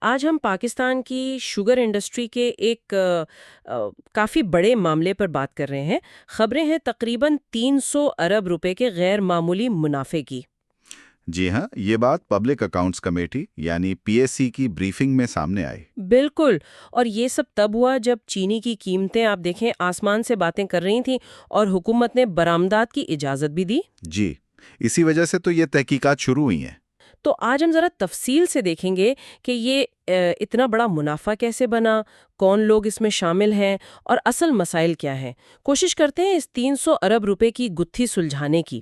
آج ہم پاکستان کی شوگر انڈسٹری کے ایک کافی بڑے معاملے پر بات کر رہے ہیں۔ خبریں ہیں تقریباً 300 ارب روپے کے غیر معمولی منافع کی۔ جی ہاں، یہ بات پبلک اکاؤنٹس کمیٹی یعنی پی ایس سی کی بریفنگ میں سامنے آئی۔ بالکل، اور یہ سب تب ہوا جب چینی کی قیمتیں آپ دیکھیں آسمان سے باتیں کر رہی تھیں اور حکومت نے برآمدات کی اجازت بھی دی۔ جی، اسی وجہ سے تو یہ تحقیقات شروع ہوئی ہیں۔ تو آج ہم ذرا تفصیل سے دیکھیں گے کہ یہ اتنا بڑا منافع کیسے بنا، کون لوگ اس میں شامل ہیں اور اصل مسائل کیا ہیں۔ کوشش کرتے ہیں اس 300 ارب روپے کی گتھی سلجھانے کی۔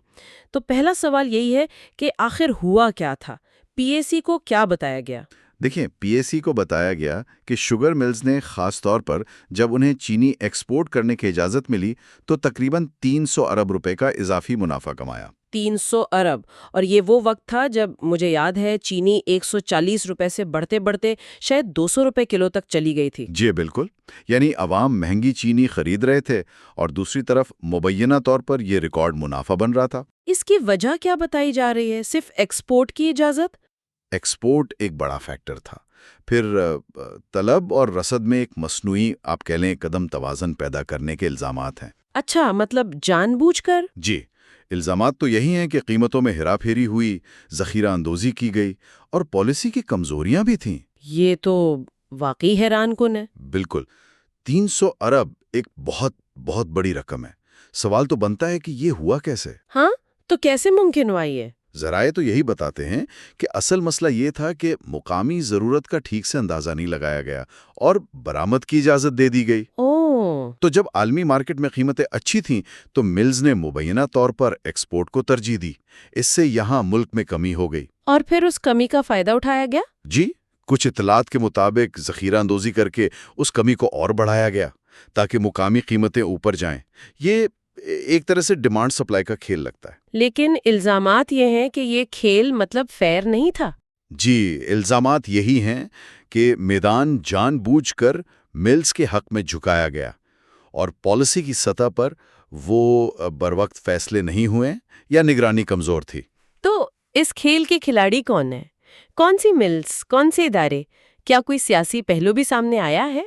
تو پہلا سوال یہی ہے کہ آخر ہوا کیا تھا، پی اے سی کو کیا بتایا گیا؟ دیکھیں، پی ایس سی کو بتایا گیا کہ شوگر ملز نے خاص طور پر جب انہیں چینی ایکسپورٹ کرنے کی اجازت ملی تو تقریباً 300 ارب روپے کا اضافی منافع کمایا۔ 300 ارب، اور یہ وہ وقت تھا جب مجھے یاد ہے چینی 140 روپے سے بڑھتے بڑھتے شاید 200 روپے کلو تک چلی گئی تھی۔ جی بالکل، یعنی عوام مہنگی چینی خرید رہے تھے اور دوسری طرف مبینہ طور پر یہ ریکارڈ منافع بن رہا تھا۔ اس کی وجہ کیا بتائی جا رہی ہے؟ صرف ایکسپورٹ کی اجازت؟ ایکسپورٹ ایک بڑا فیکٹر تھا، پھر طلب اور رسد میں ایک مصنوعی آپ کہہ لیں قدم توازن پیدا کرنے کے الزامات ہیں۔ اچھا، مطلب جان بوجھ کر؟ جی، الزامات تو یہی ہیں کہ قیمتوں میں ہیرا پھیری ہوئی، ذخیرہ اندوزی کی گئی اور پالیسی کی کمزوریاں بھی تھیں۔ یہ تو واقعی حیران کن ہے۔ بالکل، 300 ارب ایک بہت بہت بڑی رقم ہے۔ سوال تو بنتا ہے کہ یہ ہوا کیسے؟ ہاں، تو کیسے ممکن ہوا یہ؟ ذرائع تو یہی بتاتے ہیں کہ اصل مسئلہ یہ تھا کہ مقامی ضرورت کا ٹھیک سے اندازہ نہیں لگایا گیا اور برآمد کی اجازت دے دی گئی۔ اوہ، تو جب عالمی مارکیٹ میں قیمتیں اچھی تھیں تو ملز نے مبینہ طور پر ایکسپورٹ کو ترجیح دی۔ اس سے یہاں ملک میں کمی ہو گئی۔ اور پھر اس کمی کا فائدہ اٹھایا گیا؟ جی، کچھ اطلاعات کے مطابق ذخیرہ اندوزی کر کے اس کمی کو اور بڑھایا گیا تاکہ مقامی قیمتیں اوپر جائیں۔ یہ ایک طرح سے ڈیمانڈ سپلائی کا کھیل لگتا ہے۔ لیکن الزامات یہ ہیں کہ یہ کھیل مطلب فیئر نہیں تھا۔ جی، الزامات یہی ہیں کہ میدان جان بوجھ کر ملز کے حق میں جھکایا گیا اور پالیسی کی سطح پر وہ بروقت فیصلے نہیں ہوئے یا نگرانی کمزور تھی۔ تو اس کھیل کے کھلاڑی کون ہیں؟ کون سی ملز، کون سے ادارے؟ کیا کوئی سیاسی پہلو بھی سامنے آیا ہے؟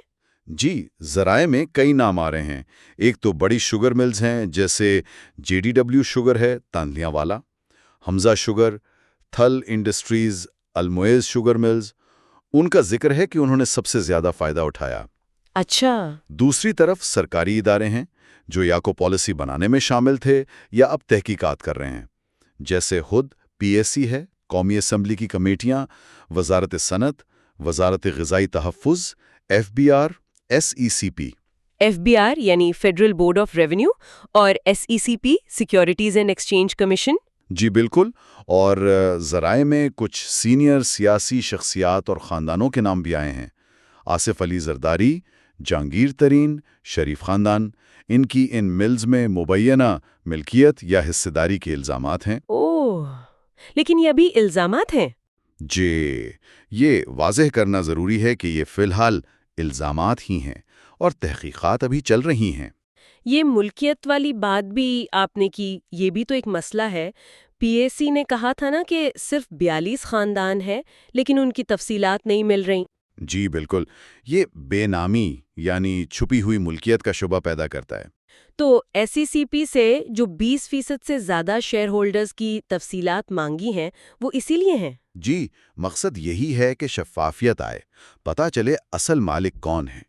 جی، ذرائع میں کئی نام آ رہے ہیں۔ ایک تو بڑی شوگر ملز ہیں جیسے جے ڈی ڈبلیو شوگر ہے تانلیاں والا، حمزہ شوگر، تھل انڈسٹریز، المویز شوگر ملز۔ ان کا ذکر ہے کہ انہوں نے سب سے زیادہ فائدہ اٹھایا۔ اچھا، دوسری طرف سرکاری ادارے ہیں جو یا کو پالیسی بنانے میں شامل تھے یا اب تحقیقات کر رہے ہیں، جیسے خود پی ایس سی ہے، قومی اسمبلی کی کمیٹیاں، وزارت صنعت، وزارت غذائی تحفظ، F B R, S E C P. F B R یعنی فیڈرل بورڈ آف ریونیو اور S E C P securities and exchange commission. جی بالکل، اور ذرائع میں کچھ سینئر سیاسی شخصیات اور خاندانوں کے نام بھی آئے ہیں۔ آصف علی زرداری، جہانگیر ترین، شریف خاندان، ان کی ان ملز میں مبینہ ملکیت یا حصہ داری کے الزامات ہیں۔ اوہ، لیکن یہ ابھی الزامات ہیں۔ جی، یہ واضح کرنا ضروری ہے کہ یہ فی الحال الزامات ہی ہیں اور تحقیقات ابھی چل رہی ہیں۔ یہ ملکیت والی بات بھی آپ نے کی، یہ بھی تو ایک مسئلہ ہے۔ پی اے سی نے کہا تھا نا کہ صرف 42 خاندان ہیں لیکن ان کی تفصیلات نہیں مل رہی۔ جی بالکل، یہ بے نامی یعنی چھپی ہوئی ملکیت کا شبہ پیدا کرتا ہے۔ تو ایس ای سی پی سے جو 20% سے زیادہ شیئر ہولڈرز کی تفصیلات مانگی ہیں وہ اسی لیے ہیں؟ جی، مقصد یہی ہے کہ شفافیت آئے، پتہ چلے اصل مالک کون ہے،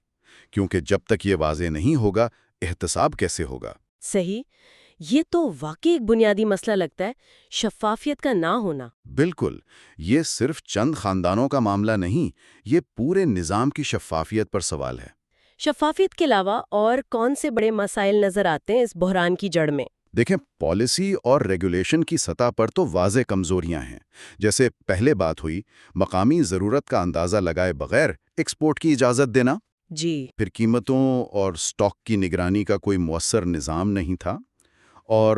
کیونکہ جب تک یہ واضح نہیں ہوگا احتساب کیسے ہوگا۔ صحیح، یہ تو واقعی ایک بنیادی مسئلہ لگتا ہے، شفافیت کا نہ ہونا۔ بالکل، یہ صرف چند خاندانوں کا معاملہ نہیں، یہ پورے نظام کی شفافیت پر سوال ہے۔ شفافیت کے علاوہ اور کون سے بڑے مسائل نظر آتے ہیں اس بحران کی جڑ میں؟ دیکھیں، پالیسی اور ریگولیشن کی سطح پر تو واضح کمزوریاں ہیں، جیسے پہلے بات ہوئی مقامی ضرورت کا اندازہ لگائے بغیر ایکسپورٹ کی اجازت دینا۔ جی، پھر قیمتوں اور سٹاک کی نگرانی کا کوئی مؤثر نظام نہیں تھا، اور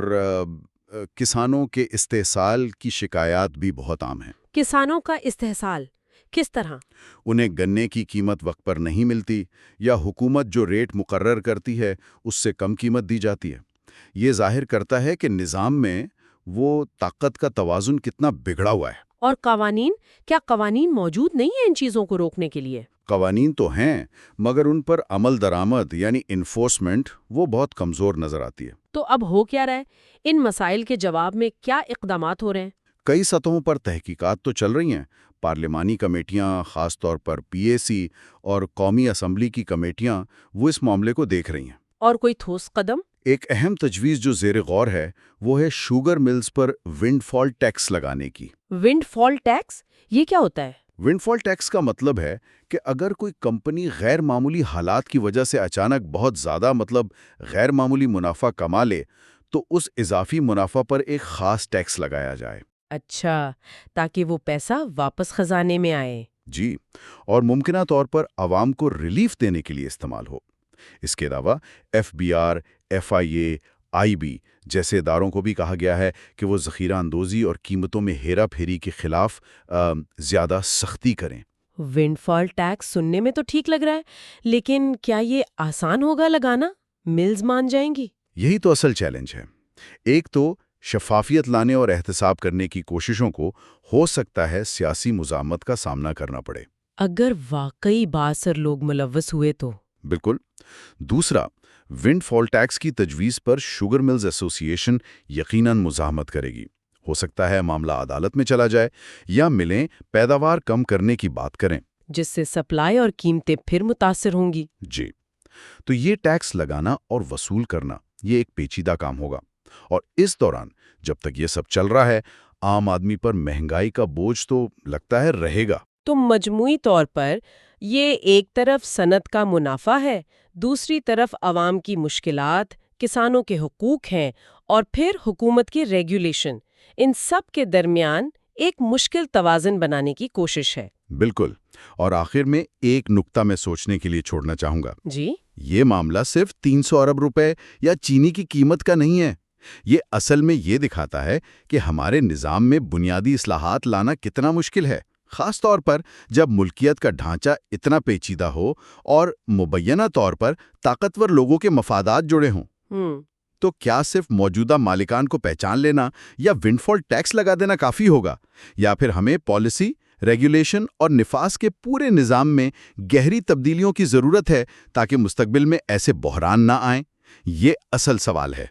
کسانوں کے استحصال کی شکایات بھی بہت عام ہیں۔ کسانوں کا استحصال کس طرح؟ انہیں گنے کی قیمت وقت پر نہیں ملتی یا حکومت جو ریٹ مقرر کرتی ہے اس سے کم قیمت دی جاتی ہے۔ یہ ظاہر کرتا ہے کہ نظام میں وہ طاقت کا توازن کتنا بگڑا ہوا ہے۔ اور قوانین، کیا قوانین موجود نہیں ہیں ان چیزوں کو روکنے کے لیے؟ قوانین تو ہیں، مگر ان پر عمل درآمد یعنی انفورسمنٹ وہ بہت کمزور نظر آتی ہے۔ تو اب ہو کیا رہا ہے؟ ان مسائل کے جواب میں کیا اقدامات ہو رہے ہیں؟ کئی سطحوں پر تحقیقات تو چل رہی ہیں۔ پارلیمانی کمیٹیاں، خاص طور پر PAC اور قومی اسمبلی کی کمیٹیاں وہ اس معاملے کو دیکھ رہی ہیں۔ اور کوئی ٹھوس قدم؟ ایک اہم تجویز جو زیر غور ہے وہ ہے شوگر ملز پر ونڈ فال ٹیکس لگانے کی۔ ونڈ فال ٹیکس، یہ کیا ہوتا ہے؟ ونڈ فال ٹیکس کا مطلب ہے کہ اگر کوئی کمپنی غیر معمولی حالات کی وجہ سے اچانک بہت زیادہ غیر معمولی منافع کما لے تو اس اضافی منافع پر ایک خاص ٹیکس لگایا جائے۔ اچھا، تاکہ وہ پیسہ واپس خزانے میں آئے۔ جی، اور ممکنہ طور پر عوام کو ریلیف دینے کے لیے استعمال ہو۔ اس کے علاوہ FBR، FIA، IB جیسے اداروں کو بھی کہا گیا ہے کہ وہ ذخیرہ اندوزی اور قیمتوں میں ہیرا پھیری کے خلاف زیادہ سختی کریں۔ ونڈ فال ٹیکس سننے میں تو ٹھیک لگ رہا ہے، لیکن کیا یہ آسان ہوگا لگانا؟ ملز مان جائیں گی؟ یہی تو اصل چیلنج ہے۔ ایک تو شفافیت لانے اور احتساب کرنے کی کوششوں کو ہو سکتا ہے سیاسی مزاحمت کا سامنا کرنا پڑے۔ اگر واقعی بااثر لوگ ملوث ہوئے تو؟ بالکل۔ دوسرا، ونڈ فال ٹیکس کی تجویز پر شوگر ملز ایسوسی ایشن یقیناً مزاحمت کرے گی۔ ہو سکتا ہے معاملہ عدالت میں چلا جائے یا ملیں پیداوار کم کرنے کی بات کریں، جس سے سپلائی اور قیمتیں پھر متاثر ہوں گی۔ جی، تو یہ ٹیکس لگانا اور وصول کرنا یہ ایک پیچیدہ کام ہوگا، اور اس دوران جب تک یہ سب چل رہا ہے عام آدمی پر مہنگائی کا بوجھ تو لگتا ہے رہے گا۔ تو مجموعی طور پر یہ ایک طرف صنعت کا منافع ہے، دوسری طرف عوام کی مشکلات، کسانوں کے حقوق ہیں، اور پھر حکومت کی ریگولیشن، ان سب کے درمیان ایک مشکل توازن بنانے کی کوشش ہے۔ بالکل، اور آخر میں ایک نکتہ میں سوچنے کے لیے چھوڑنا چاہوں گا۔ جی؟ یہ معاملہ صرف 300 ارب روپے یا چینی کی قیمت کا نہیں ہے۔ یہ اصل میں یہ دکھاتا ہے کہ ہمارے نظام میں بنیادی اصلاحات لانا کتنا مشکل ہے، خاص طور پر جب ملکیت کا ڈھانچہ اتنا پیچیدہ ہو اور مبینہ طور پر طاقتور لوگوں کے مفادات جڑے ہوں۔ تو کیا صرف موجودہ مالکان کو پہچان لینا یا ونڈ فال ٹیکس لگا دینا کافی ہوگا، یا پھر ہمیں پالیسی، ریگولیشن اور نفاذ کے پورے نظام میں گہری تبدیلیوں کی ضرورت ہے تاکہ مستقبل میں ایسے بحران نہ آئیں؟ یہ اصل سوال ہے۔